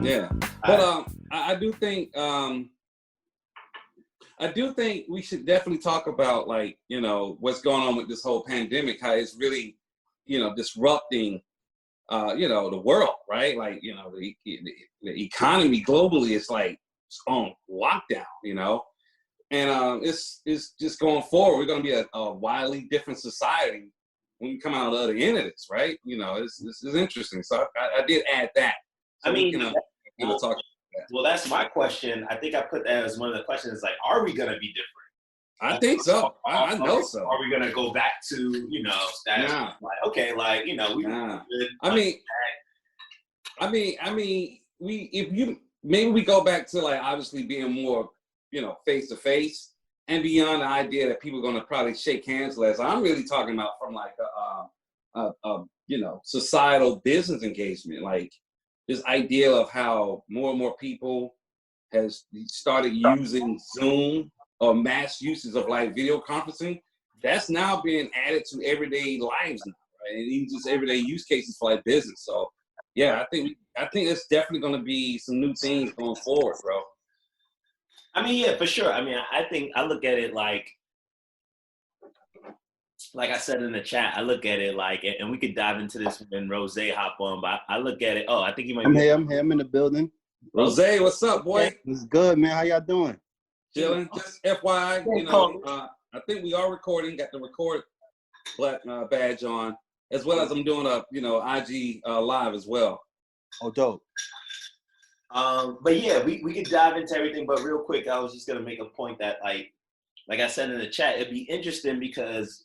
Yeah, but I do think we should definitely talk about, like, you know, what's going on with this whole pandemic, how it's really, you know, disrupting, you know, the world, right? Like, you know, the economy globally is like on lockdown, you know, and it's just going forward. We're going to be a wildly different society when we come out the other end of this, right? You know, this is interesting. So I did add that. So I mean, talk about that. Well, that's my question. I think I put that as one of the questions. Like, are we going to be different? I think so. I know so. Are we going to go back to, you know, status? Nah. Like, okay, like, you know, we. Nah. I mean, maybe we go back to, like, obviously being more, you know, face to face, and beyond the idea that people are going to probably shake hands less. I'm really talking about from like a you know, societal business engagement, like this idea of how more and more people has started using Zoom or mass uses of like video conferencing. That's now being added to everyday lives now, right? And even just everyday use cases for like business. So yeah, I think it's definitely going to be some new things going forward, bro. I mean, yeah, for sure. I mean, I look at it like I said in the chat, I look at it like, and we could dive into this when Rose hop on, but I look at it. Oh, I think you might. I'm here. I'm in the building. Rose, what's up, boy? It's good, man. How y'all doing? Chilling. Just FYI, you know, I think we are recording. Got the record badge on, as well as I'm doing a, you know, IG live as well. Oh, dope. But yeah, we could dive into everything. But real quick, I was just gonna make a point that like I said in the chat, it'd be interesting because,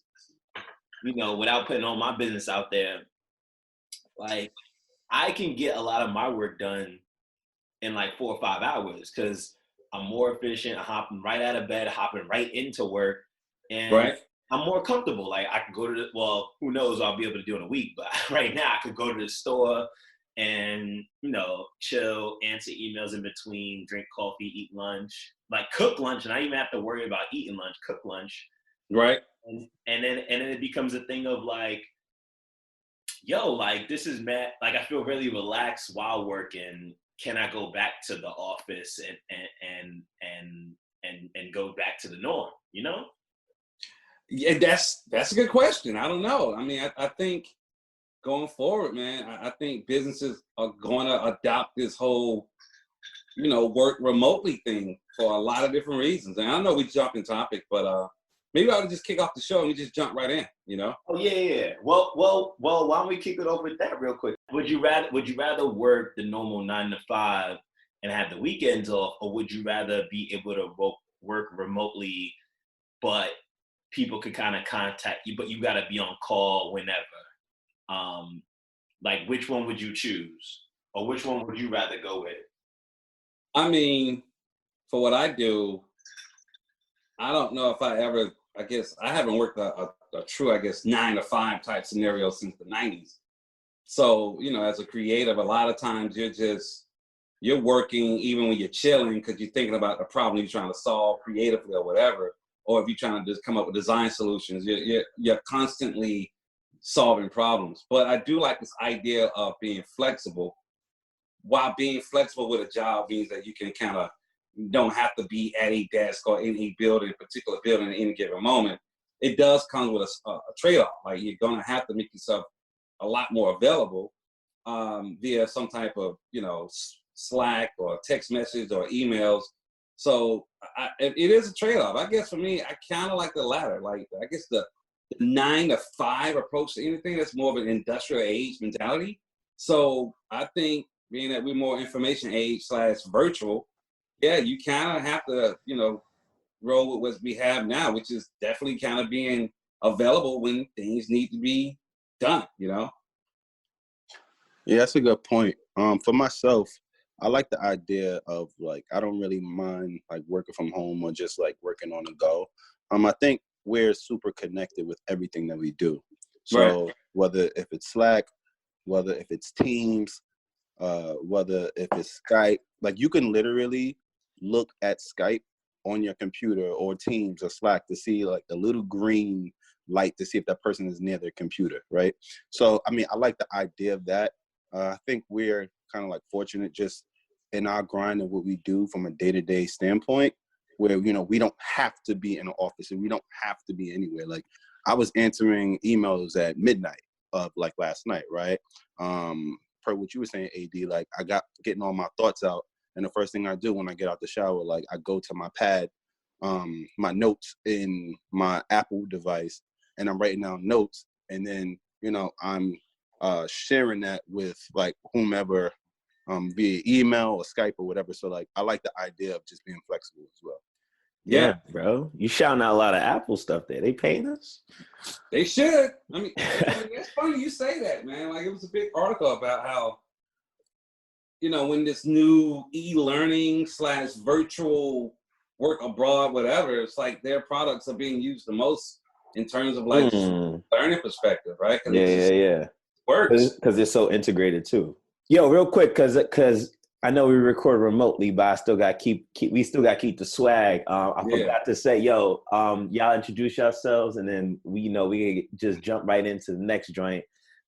you know, without putting all my business out there, like I can get a lot of my work done in like 4 or 5 hours because I'm more efficient. I'm hopping right out of bed, hopping right into work, and right. I'm more comfortable. Like I can go to who knows what I'll be able to do in a week, but right now I could go to the store and, you know, chill, answer emails in between, drink coffee, eat lunch, like cook lunch, and I even have to worry about eating lunch, cook lunch. Right. And then it becomes a thing of like, yo, like this is mad. Like I feel really relaxed while working. Can I go back to the office and go back to the norm? You know? Yeah, that's a good question. I don't know. I mean, I think going forward, man, I think businesses are going to adopt this whole, you know, work remotely thing for a lot of different reasons. And I know we jumped in topic, but maybe I would just kick off the show and we just jump right in, you know? Oh yeah. Well, why don't we kick it over with that real quick? Would you rather work the normal 9 to 5 and have the weekends off, or would you rather be able to work remotely, but people could kind of contact you, but you got to be on call whenever? Like which one would you choose, or which one would you rather go with? I mean, for what I do, I don't know if I guess I haven't worked a true, I guess, 9 to 5 type scenario since the 90s. So, you know, as a creative, a lot of times you're working even when you're chilling because you're thinking about the problem you're trying to solve creatively or whatever. Or if you're trying to just come up with design solutions, you're constantly solving problems. But I do like this idea of being flexible. While being flexible with a job means that you can kind of don't have to be at a desk or in a particular building at any given moment. It does come with a trade-off. Like you're gonna have to make yourself a lot more available via some type of, you know, Slack or text message or emails. So it is a trade-off. I guess for me, I kind of like the latter. Like I guess the 9 to 5 approach to anything that's more of an industrial age mentality. So I think being that we're more information age / virtual, yeah, you kind of have to, you know, roll with what we have now, which is definitely kind of being available when things need to be done, you know? Yeah, that's a good point. For myself, I like the idea of like, I don't really mind like working from home or just like working on the go. I think we're super connected with everything that we do. So whether if it's Slack, whether if it's Teams, whether if it's Skype, like you can literally look at Skype on your computer or Teams or Slack to see like the little green light to see if that person is near their computer, right? So, I mean, I like the idea of that. I think we're kind of like fortunate just in our grind and what we do from a day-to-day standpoint where, you know, we don't have to be in an office and we don't have to be anywhere. Like I was answering emails at midnight of like last night, right? Per what you were saying, AD, like I got getting all my thoughts out. And the first thing I do when I get out the shower, like I go to my pad, my notes in my Apple device, and I'm writing down notes. And then, you know, I'm sharing that with like whomever via email or Skype or whatever. So like, I like the idea of just being flexible as well. Yeah, bro. You shouting out a lot of Apple stuff there. They paying us? They should. I mean, it's funny you say that, man. Like it was a big article about how, you know, when this new e-learning / virtual work abroad, whatever, it's like their products are being used the most in terms of like learning perspective, right? Yeah. Works. Because it's so integrated too. Yo, real quick, because I know we record remotely, but I still got we still got to keep the swag. I forgot to say, yo, y'all introduce yourselves, and then we can just jump right into the next joint.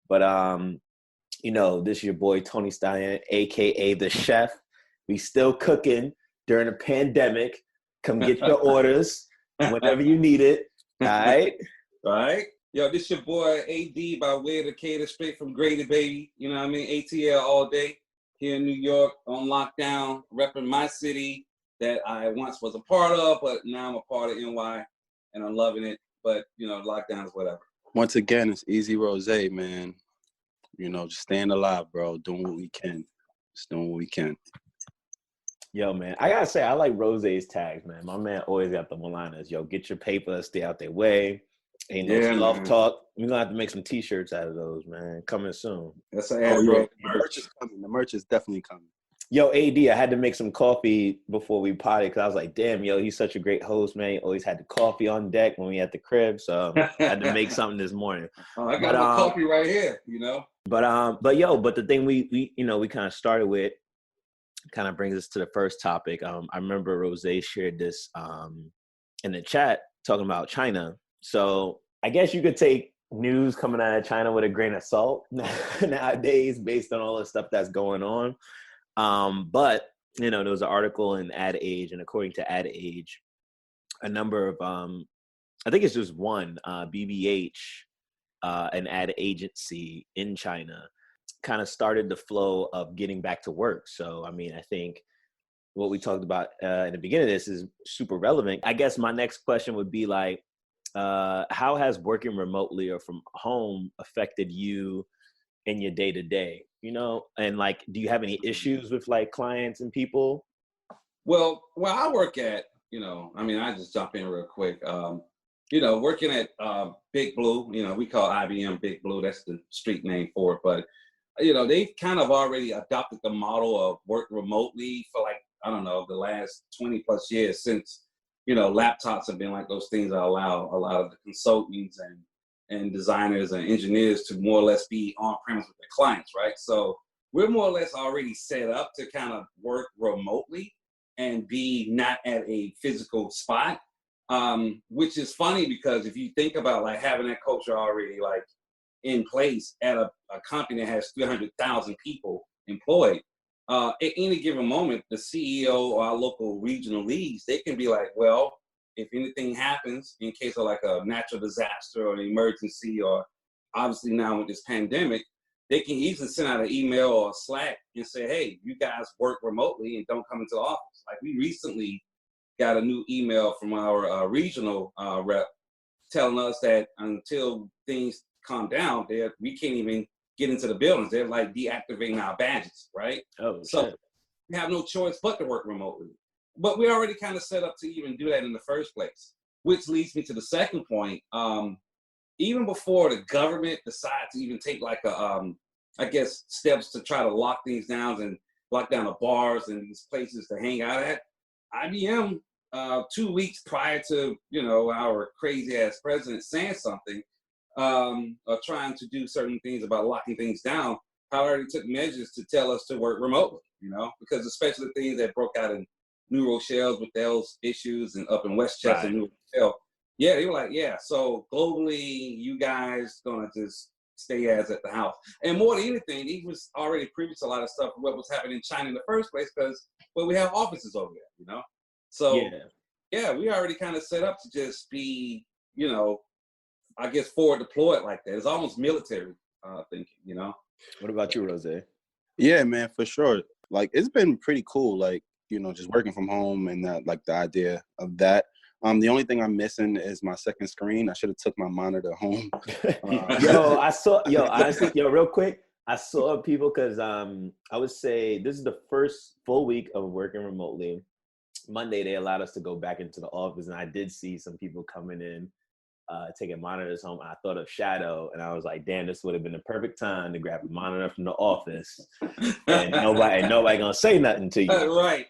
But you know, this is your boy Tony Stallion, aka the Chef. We still cooking during a pandemic. Come get your orders whenever you need it. All right. Right. Yo, this your boy AD by way of Decatur, straight from Grady, baby. You know what I mean? ATL all day here in New York on lockdown, repping my city that I once was a part of, but now I'm a part of NY and I'm loving it. But, you know, lockdown is whatever. Once again, it's Easy Rose, man. You know, just staying alive, bro. Doing what we can. Just doing what we can. Yo, man, I gotta say, I like Rose's tags, man. My man always got the one-liners. Yo, get your paper, stay out their way. Ain't no self-talk. We're gonna have to make some t-shirts out of those, man. Coming soon. That's an ad, bro. The merch is coming. The merch is definitely coming. Yo, AD, I had to make some coffee before we potted because I was like, damn, yo, he's such a great host, man. He always had the coffee on deck when we at the crib. So I had to make something this morning. I got my coffee right here, you know. But the thing we kind of started with kind of brings us to the first topic. I remember Rose shared this in the chat talking about China. So I guess you could take news coming out of China with a grain of salt nowadays based on all the stuff that's going on. But, you know, there was an article in Ad Age, and according to Ad Age, a number of, I think it's just one, BBH, an ad agency in China, kind of started the flow of getting back to work. So, I mean, I think what we talked about in the beginning of this is super relevant. I guess my next question would be like, how has working remotely or from home affected you in your day-to-day, you know? And like, do you have any issues with like clients and people? Well, where I work at, you know, I mean, I just jump in real quick. You know, working at Big Blue, you know, we call IBM Big Blue. That's the street name for it. But, you know, they've kind of already adopted the model of work remotely for like, I don't know, the last 20 plus years since, you know, laptops have been like those things that allow a lot of the consultants and designers and engineers to more or less be on premise with their clients, right? So we're more or less already set up to kind of work remotely and be not at a physical spot, which is funny because if you think about like having that culture already like in place at a company that has 300,000 people employed, at any given moment, the CEO or our local regional leads, they can be like, well, if anything happens in case of like a natural disaster or an emergency, or obviously now with this pandemic, they can easily send out an email or a Slack and say, hey, you guys work remotely and don't come into the office. Like we recently got a new email from our regional rep telling us that until things calm down, we can't even get into the buildings. They're like deactivating our badges, right? Oh, so shit. We have no choice but to work remotely. But we already kind of set up to even do that in the first place, which leads me to the second point. Even before the government decides to even take like I guess steps to try to lock things down and lock down the bars and these places to hang out at, IBM 2 weeks prior to, you know, our crazy ass president saying something or trying to do certain things about locking things down, already took measures to tell us to work remotely, because especially things that broke out in New Rochelle with those issues and up in Westchester, Right. New Rochelle. Yeah, they were like, yeah, so globally, you guys gonna just stay as at the house. And more than anything, he was already previous to a lot of stuff what was happening in China in the first place because we have offices over there, So yeah, we already kind of set up to just be, I guess forward deployed like that. It's almost military thinking. What about you, Rose? Yeah, man, for sure. Like, it's been pretty cool, like, just working from home and like the idea of that. The only thing I'm missing is my second screen. I should have took my monitor home. Honestly, real quick, I saw people because I would say this is the first full week of working remotely. Monday, they allowed us to go back into the office, and I did see some people coming in, taking monitors home. I thought of Shadow, and I was like, damn, this would have been the perfect time to grab a monitor from the office, and nobody gonna say nothing to you. Right.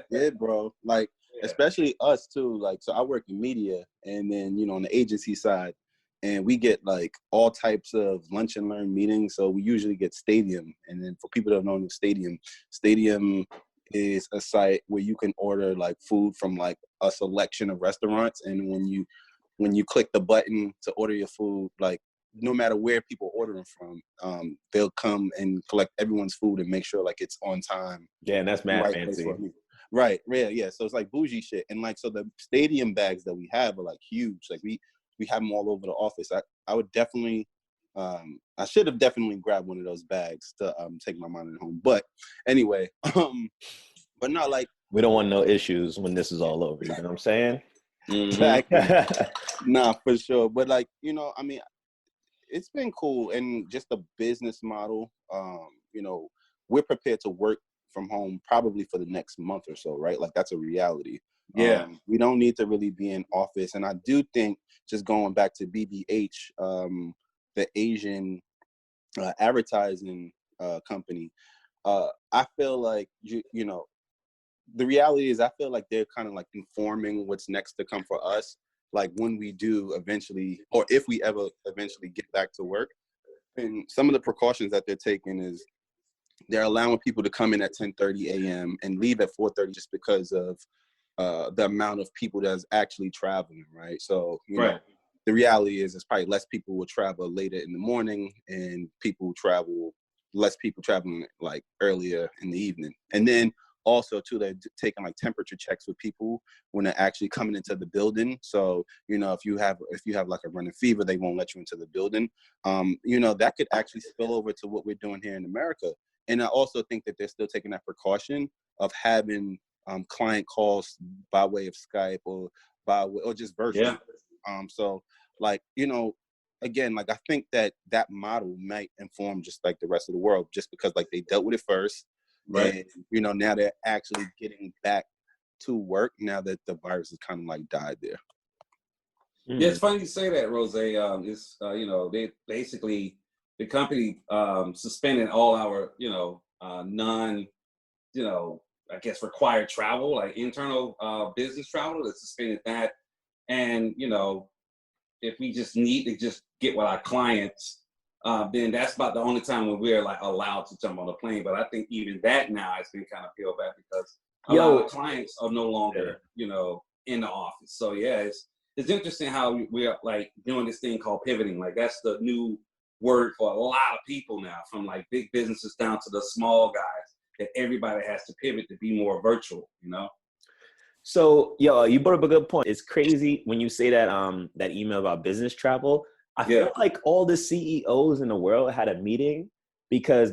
Yeah, bro. Like, especially us too. Like, so I work in media, and then on the agency side, and we get like all types of lunch and learn meetings. So we usually get Stadium, and then for people that don't know Stadium is a site where you can order like food from like a selection of restaurants, and when you click the button to order your food, like no matter where people are ordering from, they'll come and collect everyone's food and make sure like it's on time. Yeah, and that's mad fancy. Right, yeah. So it's like bougie shit, and like so the Stadium bags that we have are like huge. Like we have them all over the office. I would definitely, I should have definitely grabbed one of those bags to take my monitor home. But anyway, but not like we don't want no issues when this is all over. You know what I'm saying? Exactly. Nah, for sure. But like, I mean, it's been cool, and just the business model. We're prepared to work from home probably for the next month or so, right? Like that's a reality. Yeah. We don't need to really be in office, and I do think just going back to BBH, the Asian advertising company. I feel like the reality is I feel like they're kind of like informing what's next to come for us. Like when we do eventually, or if we ever eventually get back to work. And some of the precautions that they're taking is they're allowing people to come in at 10:30 a.m. and leave at 4:30 just because of the amount of people that's actually traveling, right? So, the reality is it's probably less people will travel later in the morning and less people traveling like earlier in the evening. And then also too, they're taking like temperature checks with people when they're actually coming into the building. So, if you have like a running fever, they won't let you into the building. That could actually spill over to what we're doing here in America. And I also think that they're still taking that precaution of having client calls by way of Skype or just virtual. So like, again, like I think that model might inform just like the rest of the world, just because like they dealt with it first. Right. And, now they're actually getting back to work now that the virus has kind of like died there. Yeah, it's funny you say that, Rose. It's, they basically, the company suspended all our, non, I guess required travel, like internal business travel. They suspended that. And, if we just need to just get with our clients, then that's about the only time when we're like allowed to jump on the plane. But I think even that now has been kind of peeled back because a lot of clients are no longer, in the office. So yeah, it's interesting how we're like doing this thing called pivoting. Like that's the new word for a lot of people now, from like big businesses down to the small guys, that everybody has to pivot to be more virtual, So, you brought up a good point. It's crazy when you say that that email about business travel. I feel like all the CEOs in the world had a meeting because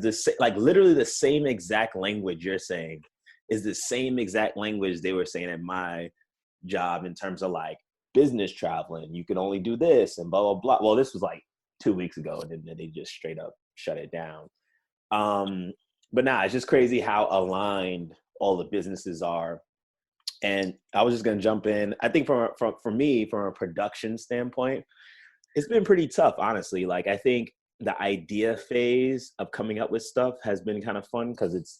literally the same exact language you're saying is the same exact language they were saying at my job in terms of like business traveling. You can only do this and blah, blah, blah. Well, this was like 2 weeks ago, and then they just straight up shut it down. But it's just crazy how aligned all the businesses are. And I was just going to jump in. I think for me, from a production standpoint, it's been pretty tough, honestly. Like, I think the idea phase of coming up with stuff has been kind of fun because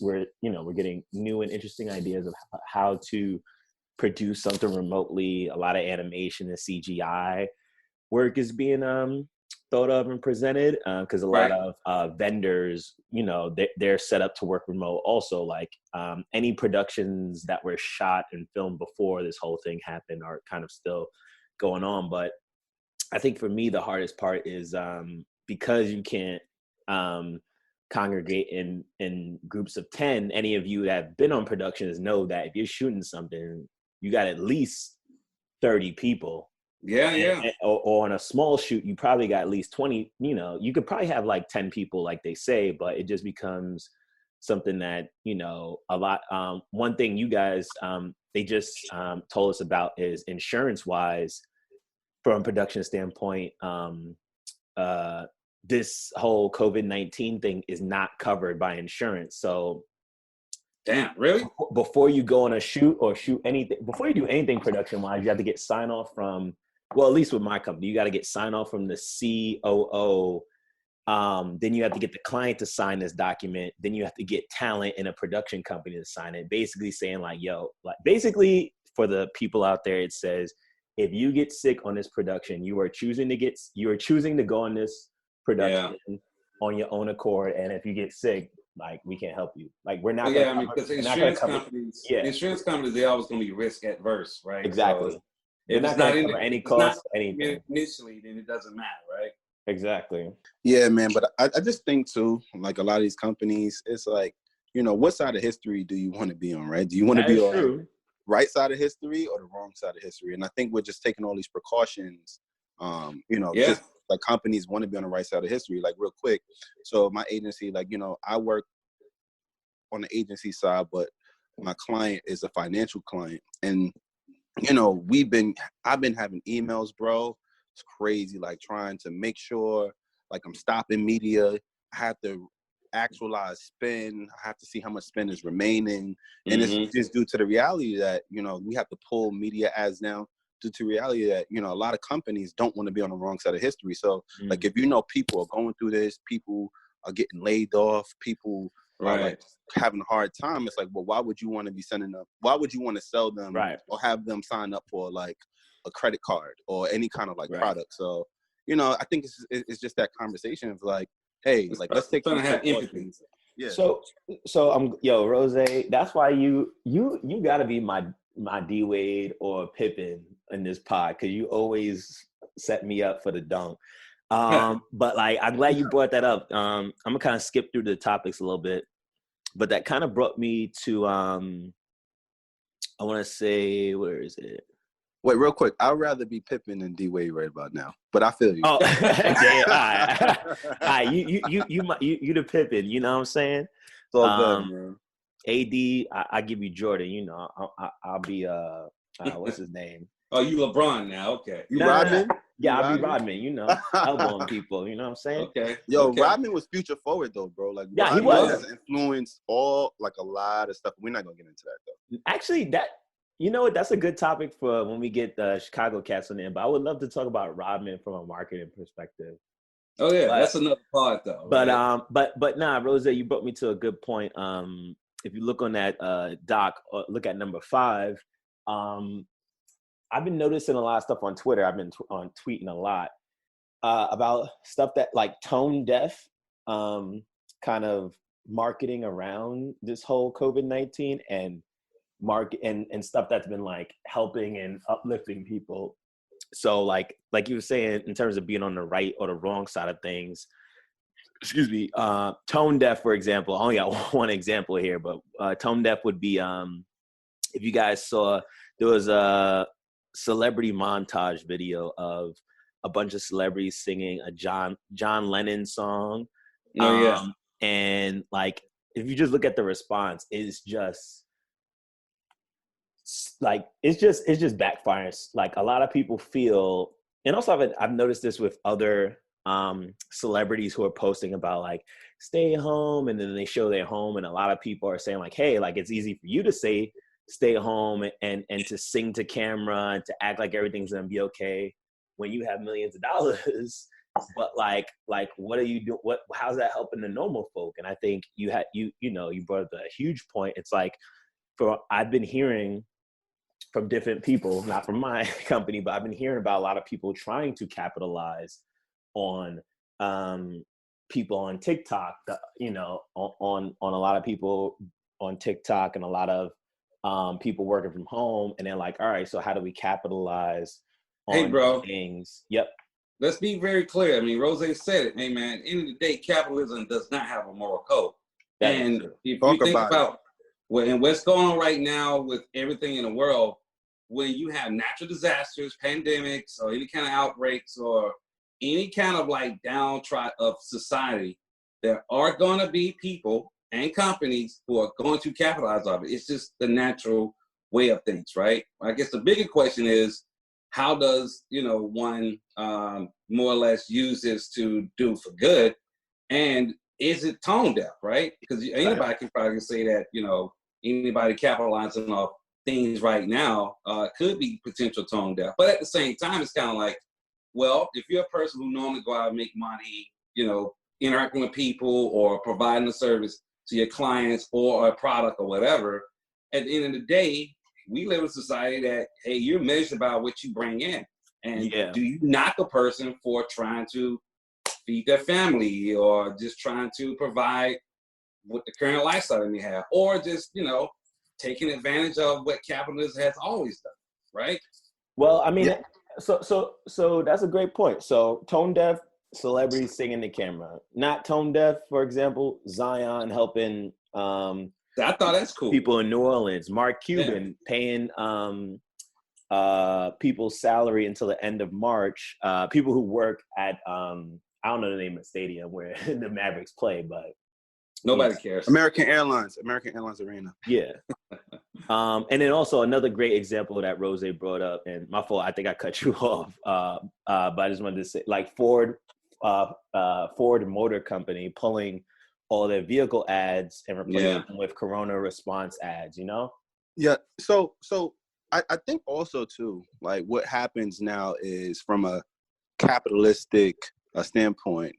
we're getting new and interesting ideas of how to produce something remotely. A lot of animation and CGI work is being thought of and presented, because a lot of vendors, you know, they're set up to work remote also. Like any productions that were shot and filmed before this whole thing happened are kind of still going on. But I think for me, the hardest part is because you can't congregate in groups of 10. Any of you that have been on productions know that if you're shooting something, you got at least 30 people. Or on a small shoot, you probably got at least 20. You know, you could probably have like 10 people, like they say, but it just becomes something that, you know, a lot. One thing you guys, they just told us about is insurance wise, from a production standpoint, this whole COVID-19 thing is not covered by insurance. So, damn, really? Before you go on a shoot or shoot anything, before you do anything production wise, you have to get sign off from, well, at least with my company, you got to get sign off from the COO. Then you have to get the client to sign this document. Then you have to get talent in a production company to sign it. Basically saying like, yo, like basically for the people out there, it says, if you get sick on this production, you are choosing to go on this production on your own accord. And if you get sick, like we can't help you. Like we're not. I mean, because insurance companies, they always going to be risk adverse, right? Exactly. So if it's not going to cover any cost, anything initially, then it doesn't matter, right? Exactly. Yeah, man. But I just think too, like a lot of these companies, it's like, you know, what side of history do you want to be on, right? Do you want to be on the right side of history or the wrong side of history? And I think we're just taking all these precautions, you know, just like companies want to be on the right side of history, like real quick. So my agency, like, you know, I work on the agency side, but my client is a financial client. And, you know, I've been having emails, bro. It's crazy, like trying to make sure, like I'm stopping media. I have to actualize spend. I have to see how much spend is remaining. And it's just due to the reality that, you know, we have to pull media ads down due to reality that, you know, a lot of companies don't want to be on the wrong side of history. So like, if you know people are going through this, people are getting laid off, people are like having a hard time, it's like, well, why would you want to be sending them? Why would you want to sell them or have them sign up for like a credit card or any kind of like product? So, you know, I think it's just that conversation of like, hey, like let's take trying to have empathy. Yeah. So Rose, that's why you gotta be my D Wade or Pippen in this pod, because you always set me up for the dunk. But like, I'm glad you brought that up. I'm gonna kind of skip through the topics a little bit, but that kind of brought me to I want to say, where is it? Wait, real quick. I'd rather be Pippen than D Wade right about now, but I feel you. Oh, yeah, all right. You the Pippen. You know what I'm saying? It's all good, man. AD, I give you Jordan. You know, I'll be what's his name? Oh, you LeBron now? Okay. You Rodman? Yeah, I'll be Rodman. You know, elbowing people. You know what I'm saying? Okay. Yo, Rodman was future forward though, bro. Like, yeah, Rodman he was. has influenced a lot of stuff. We're not gonna get into that though. Actually, you know what? That's a good topic for when we get the Chicago Cats on in. But I would love to talk about Rodman from a marketing perspective. Oh yeah, that's another part though. But but nah, Rose, you brought me to a good point. If you look on that doc, or look at number 5. I've been noticing a lot of stuff on Twitter. I've been tweeting a lot about stuff that like tone deaf, kind of marketing around this whole COVID-19 and and stuff that's been like helping and uplifting people. So like you were saying, in terms of being on the right or the wrong side of things, excuse me, tone deaf, for example, I only got one example here, but tone deaf would be, if you guys saw, there was a celebrity montage video of a bunch of celebrities singing a John Lennon song. Oh yeah. And like, if you just look at the response, it's just like, it's just backfires. Like a lot of people feel, and also I've noticed this with other celebrities who are posting about like stay home, and then they show their home, and a lot of people are saying like, hey, like it's easy for you to say stay home and to sing to camera and to act like everything's gonna be okay when you have millions of dollars. But like what are you doing? How's that helping the normal folk? And I think you brought up a huge point. It's like, I've been hearing from different people, not from my company, but I've been hearing about a lot of people trying to capitalize on people on TikTok, on a lot of people on TikTok and a lot of people working from home, and they're like, all right, so how do we capitalize on things? Yep. Let's be very clear. I mean, Rose said it. Hey, man, at the end of the day, capitalism does not have a moral code. And if you think about what's going on right now with everything in the world, when you have natural disasters, pandemics, or any kind of outbreaks, or any kind of like downtrodden of society, there are going to be people and companies who are going to capitalize on it. It's just the natural way of things, right? I guess the bigger question is, how does, one more or less use this to do for good? And is it tone deaf, right? Because anybody can probably say that, anybody capitalizing off things right now could be potential tone deaf. But at the same time, it's kind of like, well, if you're a person who normally go out and make money, interacting with people or providing a service to your clients or a product or whatever, at the end of the day, we live in a society that, hey, you're measured by what you bring in. And do you knock a person for trying to feed their family or just trying to provide what the current lifestyle they have, or just, taking advantage of what capitalism has always done, right? Well, I mean, so that's a great point. So tone deaf celebrities singing the camera, not tone deaf. For example, Zion helping I thought that's cool. People in New Orleans, Mark Cuban paying people's salary until the end of March. People who work at I don't know the name of the stadium where the Mavericks play, but nobody cares. American Airlines Arena. Yeah. And then also another great example that Rose brought up, and my fault, I think I cut you off. But I just wanted to say, like Ford Motor Company pulling all their vehicle ads and replacing them with Corona response ads, Yeah. So I think also too, like what happens now is from a capitalistic standpoint,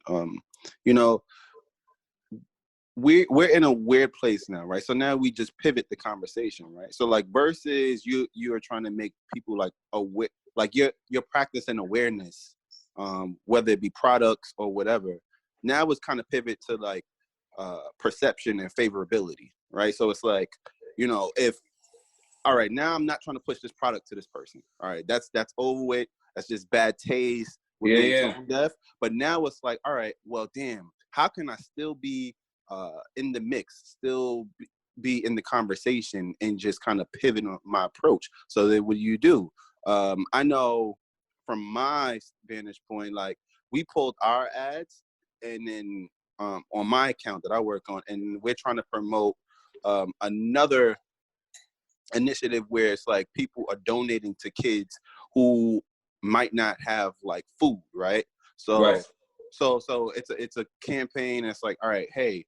we're in a weird place now, right? So now we just pivot the conversation, right? So like versus you are trying to make people like aware, like you're practicing awareness, whether it be products or whatever. Now it's kind of pivot to like perception and favorability, right? So it's like, if all right, now I'm not trying to push this product to this person. All right, that's over with. That's just bad taste. Tone deaf. But now it's like, all right, well, damn, how can I still be in the mix, still be in the conversation, and just kind of pivot on my approach? So that what you do, I know from my vantage point, like we pulled our ads, and then on my account that I work on, and we're trying to promote another initiative where it's like people are donating to kids who might not have like food, right? So it's a campaign. It's like, all right, hey,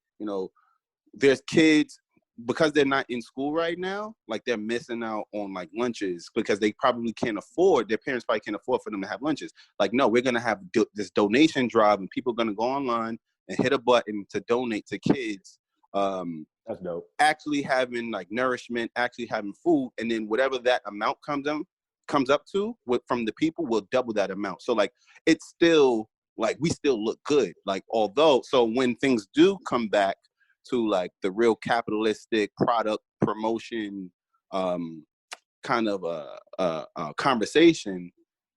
there's kids, because they're not in school right now, like they're missing out on like lunches because they probably can't afford, their parents probably can't afford for them to have lunches. Like, no, we're gonna have this donation drive, and people are gonna go online and hit a button to donate to kids. That's dope. Actually having like nourishment, actually having food, and then whatever that amount comes up to from the people will double that amount. So like it's still like we still look good. Like although, so when things do come back to like the real capitalistic product promotion kind of a conversation,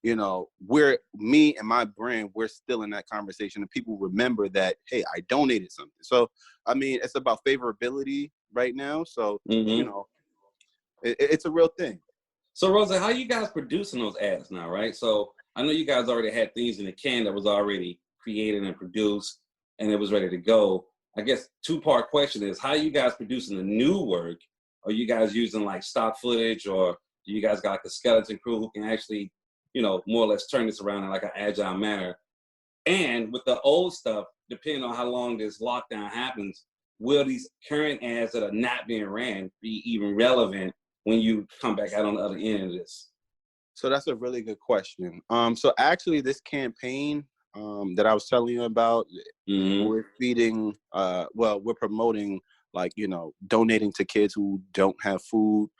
me and my brand, we're still in that conversation, and people remember that, hey, I donated something. So I mean, it's about favorability right now. So it's a real thing. So Rosa, how you guys producing those ads now, right? So I know you guys already had things in the can that was already created and produced, and it was ready to go. I guess two-part question is, how are you guys producing the new work? Are you guys using like stock footage, or do you guys got like a skeleton crew who can actually, more or less turn this around in like an agile manner? And with the old stuff, depending on how long this lockdown happens, will these current ads that are not being ran be even relevant when you come back out on the other end of this? So that's a really good question. So actually this campaign that I was telling you about, we're feeding, we're promoting, like, donating to kids who don't have food.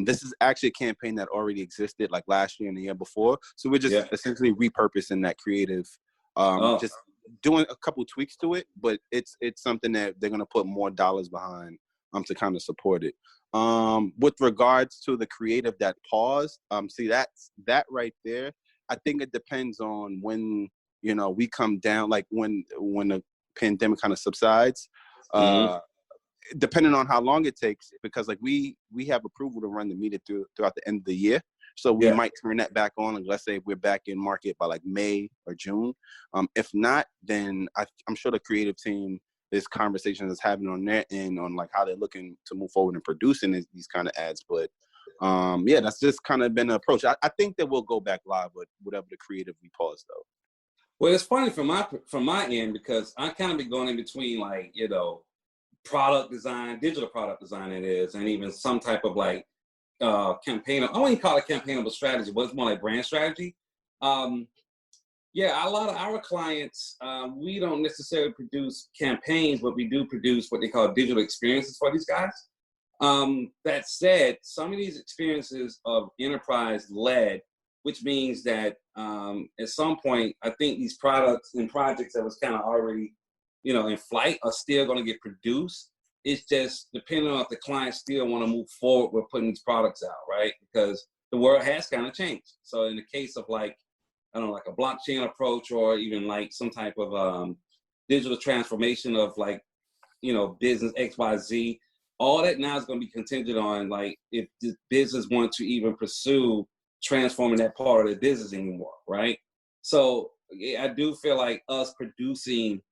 This is actually a campaign that already existed like last year and the year before. So we're just essentially repurposing that creative Oh, just doing a couple tweaks to it, but it's something that they're gonna put more dollars behind to kind of support it. With regards to the creative that paused, see that right there, I think it depends on when, you know, we come down, like when the pandemic kind of subsides, depending on how long it takes, because like we have approval to run the media throughout the end of the year. So we might turn that back on, and let's say we're back in market by like May or June. If not, then I'm sure the creative team, this conversation is having on their end on like how they're looking to move forward and producing these kind of ads. But yeah, that's just kind of been the approach. I think that we'll go back live with whatever the creative we pause though. well, it's funny from my end, because I kind of be going in between, like, you know, product design, digital product design it is, and even some type of like campaign. I wouldn't call it campaignable strategy, but it's more like brand strategy. Yeah, a lot of our clients, we don't necessarily produce campaigns, but we do produce what they call digital experiences for these guys. That said, some of these experiences are enterprise-led, which means that at some point, I think these products and projects that was kind of already, you know, in flight are still going to get produced. It's just depending on if the clients still want to move forward with putting these products out, right? Because the world has kind of changed. So in the case of like, I don't know, like a blockchain approach, or even like some type of digital transformation of like, you know, business XYZ, all that now is going to be contingent on like if the business wants to even pursue transforming that part of their business anymore, right? So yeah, I do feel like us producing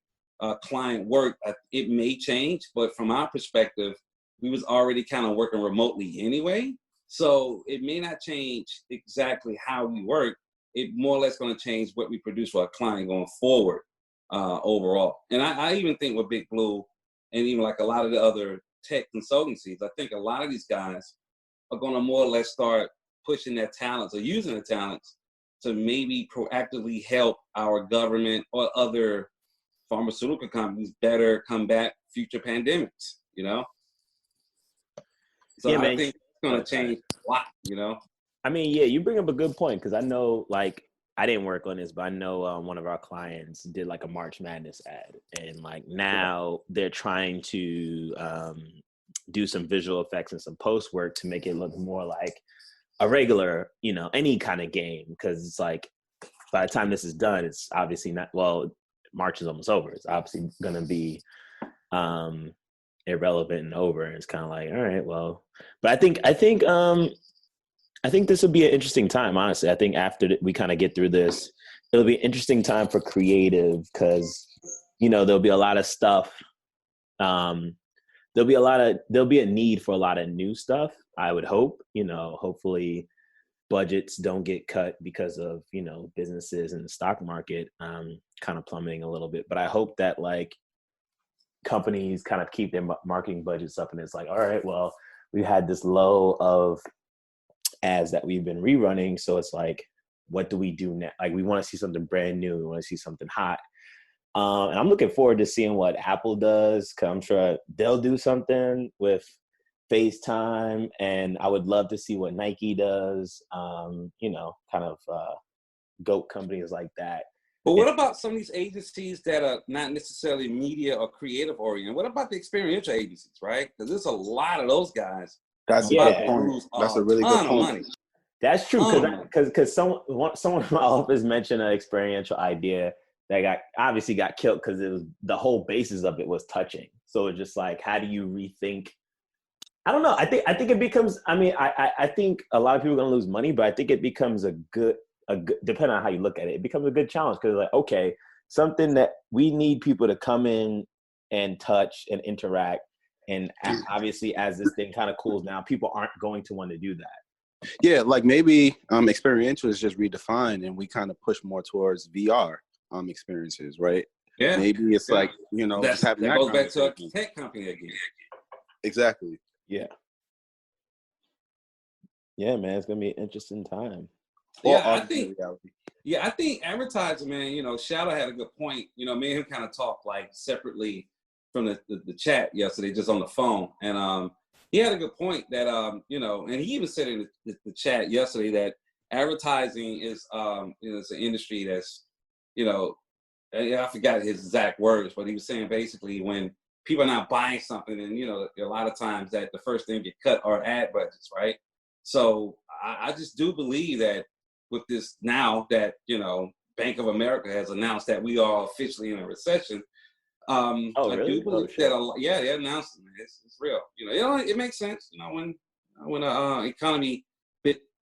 client work, it may change, but from our perspective, we was already kind of working remotely anyway. So it may not change exactly how we work. It more or less going to change what we produce for our client going forward overall. And I even think with Big Blue and even like a lot of the other tech consultancies, I think a lot of these guys are going to more or less start pushing their talents or using their talents to maybe proactively help our government or other pharmaceutical companies better combat future pandemics, you know? So Yeah, I man. think it's going to change a lot, you know? I mean, yeah, you bring up a good point, because I know, like, I didn't work on this, but I know one of our clients did like a March Madness ad, and like now they're trying to do some visual effects and some post work to make it look more like a regular, you know, any kind of game. Because it's like, by the time this is done, it's obviously not, well, March is almost over. It's obviously going to be irrelevant and over. And it's kind of like, all right, well, but I think this will be an interesting time, honestly. I think after we kind of get through this, it'll be an interesting time for creative, because, you know, there'll be a lot of stuff. There'll be a need for a lot of new stuff, I would hope. You know, hopefully budgets don't get cut because of, you know, businesses and the stock market kind of plummeting a little bit. But I hope that like companies kind of keep their marketing budgets up, and it's like, all right, well, we had this low of ads that we've been rerunning, so it's like, what do we do now? Like, we want to see something brand new, we want to see something hot, and I'm looking forward to seeing what Apple does, because I'm sure they'll do something with FaceTime, and I would love to see what Nike does, you know, kind of GOAT companies like that. But what about some of these agencies that are not necessarily media or creative oriented? What about the experiential agencies, right? Because there's a lot of those guys. That's a good point. That's a really good point. That's true, because someone in my office mentioned an experiential idea that obviously got killed because it was, the whole basis of it was touching. So it's just like, how do you rethink? I don't know. I think it becomes, I mean, I think a lot of people are going to lose money, but I think it becomes a good, depending on how you look at it, it becomes a good challenge, because like, okay, something that we need people to come in and touch and interact. And obviously, as this thing kind of cools down, people aren't going to want to do that. Yeah, like maybe experiential is just redefined, and we kind of push more towards VR experiences, right? Yeah. Maybe it's like, you know, that goes back to a tech company again. Exactly. Yeah. Yeah, man, it's gonna be an interesting time. Yeah, I think advertising, man, you know, Shadow had a good point. You know, me and him kind of talked like separately from the chat yesterday, just on the phone. And he had a good point that, you know, and he even said in the chat yesterday that advertising is, you know, it's an industry that's, you know, I forgot his exact words, but he was saying basically when people are not buying something, and a lot of times that the first thing get cut are ad budgets, right? So I just do believe that with this now that Bank of America has announced that we are officially in a recession. Oh, I really? do believe that they announced it. It's real. It makes sense. When a economy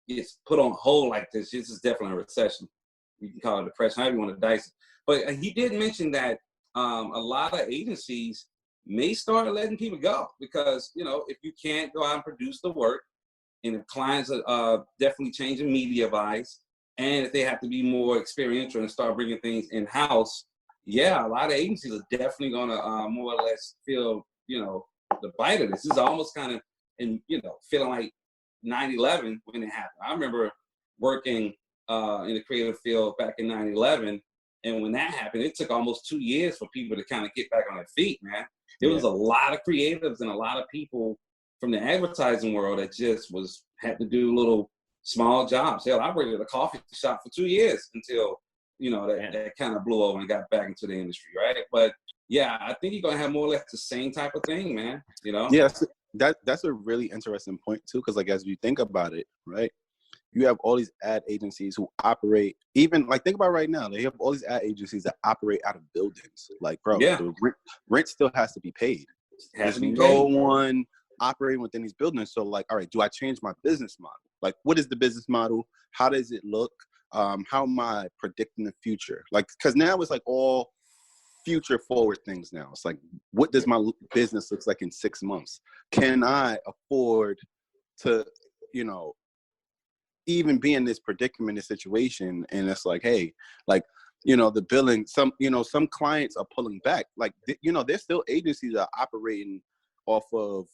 gets put on hold like this is definitely a recession. You can call it depression, however you want to dice it. But he did mention that a lot of agencies may start letting people go because if you can't go out and produce the work, and if clients are definitely changing media buys, and if they have to be more experiential and start bringing things in house, a lot of agencies are definitely gonna more or less feel the bite of this. This is almost kind of feeling like 9/11 when it happened. I remember working in the creative field back in 9/11. And when that happened, it took almost 2 years for people to kind of get back on their feet, man. There was a lot of creatives and a lot of people from the advertising world that just had to do little small jobs. Hell, I worked at a coffee shop for 2 years until, that kind of blew over and got back into the industry, right? But I think you're going to have more or less the same type of thing, man, Yes, that's a really interesting point too, because like as you think about it, right? You have all these ad agencies who operate, even like think about right now, they have all these ad agencies that operate out of buildings. Like, bro, the rent still has to be paid. There's no one operating within these buildings. So like, all right, do I change my business model? Like, what is the business model? How does it look? How am I predicting the future? Like, because now it's like all future forward things now. It's like, what does my business look like in 6 months? Can I afford to, even be in this predicament, this situation? And it's like, hey, like, the billing, some clients are pulling back. Like, there's still agencies that are operating off of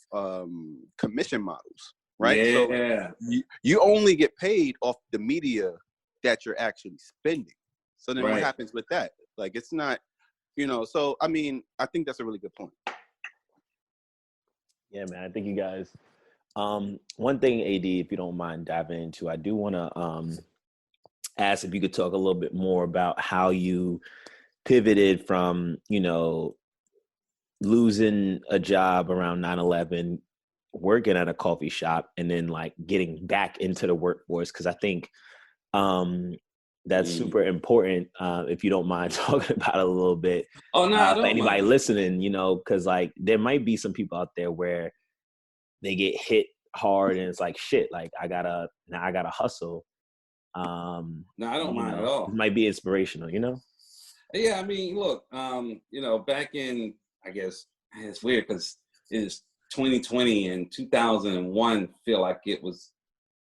commission models, right? Yeah. So you only get paid off the media that you're actually spending. So then what happens with that? Like, it's not, so, I mean, I think that's a really good point. Yeah, man, I think you guys, one thing, AD, if you don't mind diving into, I do want to ask if you could talk a little bit more about how you pivoted from, losing a job around 9/11, working at a coffee shop, and then like getting back into the workforce. Cause I think that's super important. If you don't mind talking about it a little bit. Oh, no, I don't for anybody mind. listening, cause like there might be some people out there where they get hit hard and it's like, shit, like I gotta hustle. No, I don't mind at all. It might be inspirational, Yeah, I mean, look, back in, I guess, it's weird because it's 2020 and 2001 feel like it was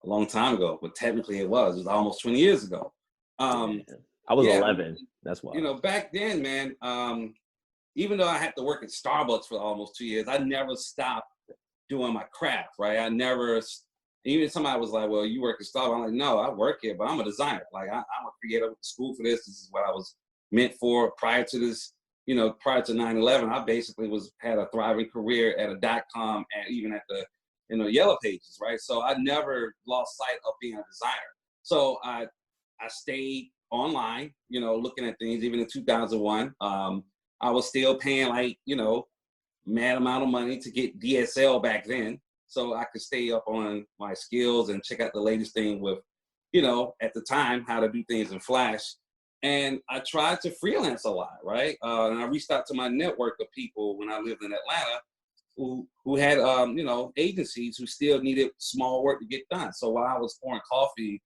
a long time ago, but technically it was almost 20 years ago. I was 11. That's why. Back then, man, even though I had to work at Starbucks for almost 2 years, I never stopped doing my craft, right? I never, even somebody was like, well, you work at Starbucks. I'm like, no, I work here, but I'm a designer. Like, I'm a creator, with school for this. This is what I was meant for. Prior to this, prior to 9/11, I basically had a thriving career at a .com and even at the, Yellow Pages, right? So I never lost sight of being a designer. So I stayed online, looking at things. Even in 2001, I was still paying like, mad amount of money to get DSL back then, so I could stay up on my skills and check out the latest thing with, at the time, how to do things in Flash. And I tried to freelance a lot, right? And I reached out to my network of people when I lived in Atlanta who had, agencies who still needed small work to get done. So while I was pouring coffee,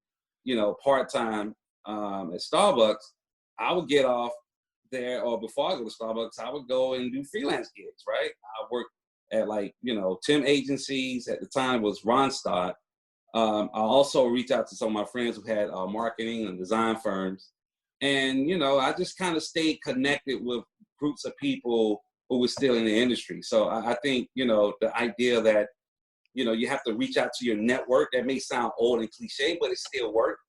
part-time at Starbucks, I would get off there, or before I go to Starbucks, I would go and do freelance gigs, right? I worked at like, 10 agencies. At the time was Ronstadt. I also reached out to some of my friends who had marketing and design firms. And, I just kind of stayed connected with groups of people who were still in the industry. So I think, the idea that, you have to reach out to your network, that may sound old and cliche, but it still worked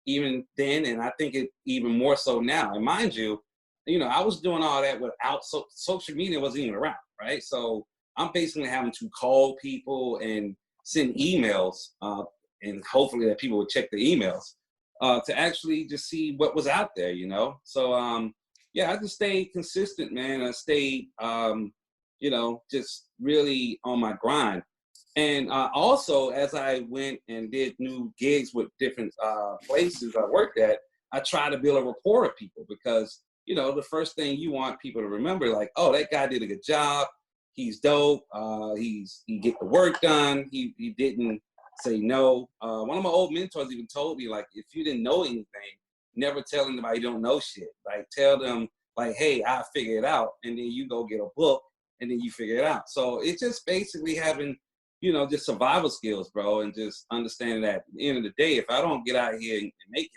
even then. And I think it even more so now. And mind you, I was doing all that without social media wasn't even around, right? So I'm basically having to call people and send emails, and hopefully that people would check the emails to actually just see what was out there, So yeah, I just stayed consistent, man. I stayed, just really on my grind. And also, as I went and did new gigs with different places I worked at, I try to build a rapport with people because, the first thing you want people to remember, like, oh, that guy did a good job. He's dope. He get the work done. He didn't say no. One of my old mentors even told me, like, if you didn't know anything, never tell anybody you don't know shit. Like, tell them, like, hey, I'll figure it out. And then you go get a book and then you figure it out. So it's just basically having, just survival skills, bro, and just understanding that at the end of the day, if I don't get out here and make it,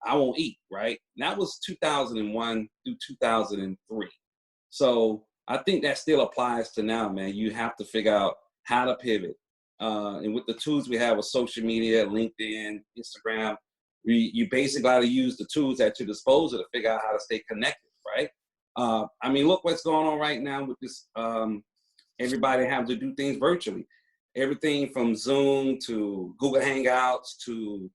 I won't eat, right? And that was 2001 through 2003. So I think that still applies to now, man. You have to figure out how to pivot. And with the tools we have with social media, LinkedIn, Instagram, you basically got to use the tools at your disposal to figure out how to stay connected, right? Look what's going on right now with this, everybody having to do things virtually. Everything from Zoom to Google Hangouts to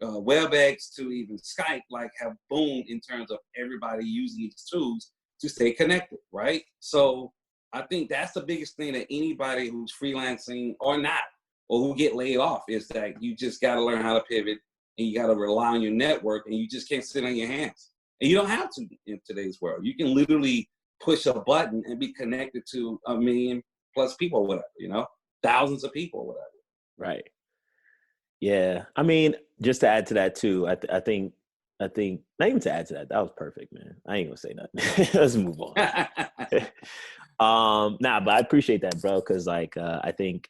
WebEx to even Skype, like, have boomed in terms of everybody using these tools to stay connected, right? So I think that's the biggest thing that anybody who's freelancing or not, or who get laid off, is that you just got to learn how to pivot and you got to rely on your network, and you just can't sit on your hands. And you don't have to in today's world. You can literally push a button and be connected to 1 million plus people, or whatever, thousands of people, or whatever. Right. Yeah. Just to add to that too, I think not even to add to that was perfect, man. I ain't gonna say nothing. Let's move on. But I appreciate that, bro. Cause like, I think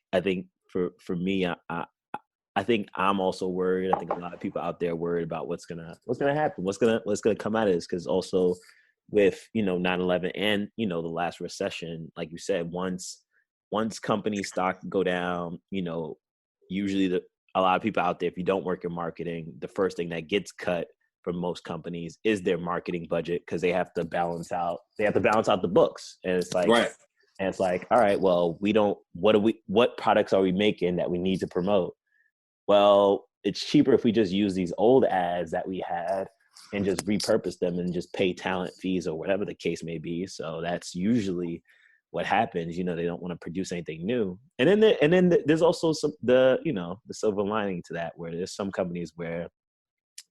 for me, I think I'm also worried. I think a lot of people out there are worried about what's gonna happen, what's gonna come out of this. Cause also with, 9/11 and, the last recession, like you said, once company stock go down, usually a lot of people out there, if you don't work in marketing, the first thing that gets cut for most companies is their marketing budget, because they have to balance out the books. And it's like, right. And it's like, all right, well, what products are we making that we need to promote? Well, it's cheaper if we just use these old ads that we had and just repurpose them and just pay talent fees or whatever the case may be. So that's usually what happens. They don't want to produce anything new. And then there's also the silver lining to that, where there's some companies where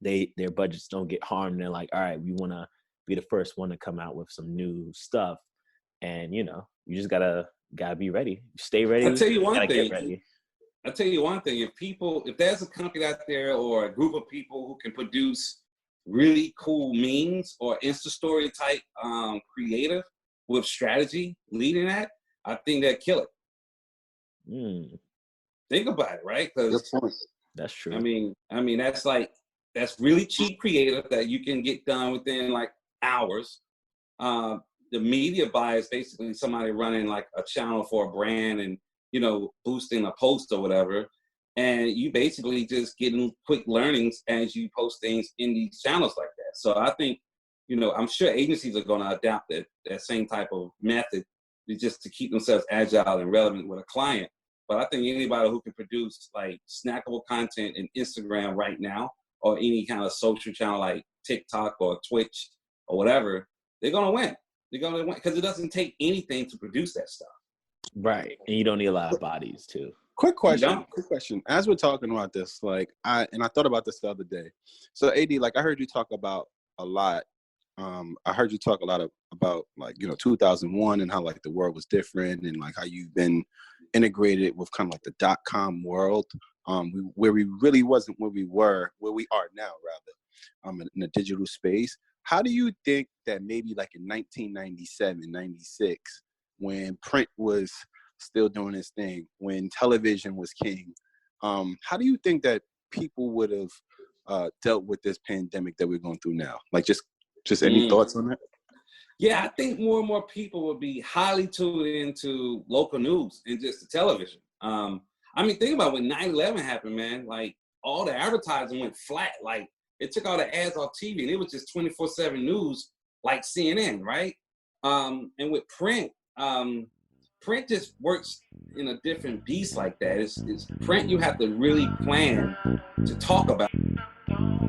their budgets don't get harmed. They're like, all right, we want to be the first one to come out with some new stuff. And, you just gotta be ready. Stay ready. I'll tell you one thing. Get ready. I'll tell you one thing. If there's a company out there or a group of people who can produce really cool memes or Insta story type creative with strategy leading that, I think they'd kill it. Think about it, right? Because that's true. That's really cheap creative that you can get done within like hours. The media buy is basically somebody running like a channel for a brand and, boosting a post or whatever. And you basically just getting quick learnings as you post things in these channels like that. So I think, I'm sure agencies are going to adapt that same type of method just to keep themselves agile and relevant with a client. But I think anybody who can produce like snackable content in Instagram right now, or any kind of social channel like TikTok or Twitch or whatever, they're going to win. They're going to win because it doesn't take anything to produce that stuff. Right. And you don't need a lot of bodies too. Quick question. As we're talking about this, like I thought about this the other day. So AD, like I heard you talk about a lot. I heard you talk a lot about like, 2001 and how like the world was different and like how you've been integrated with kind of like the .com world, where we really wasn't where we are now, rather, in the digital space. How do you think that maybe like in 1997, 96, when print was still doing its thing, when television was king, how do you think that people would have dealt with this pandemic that we're going through now? Like just any thoughts on that? Yeah, I think more and more people would be highly tuned into local news and just the television. Think about when 9/11 happened, man. Like all the advertising went flat. Like it took all the ads off TV and it was just 24/7 news, like CNN, right? And with print just works in a different beast like that. It's print you have to really plan to talk about. you.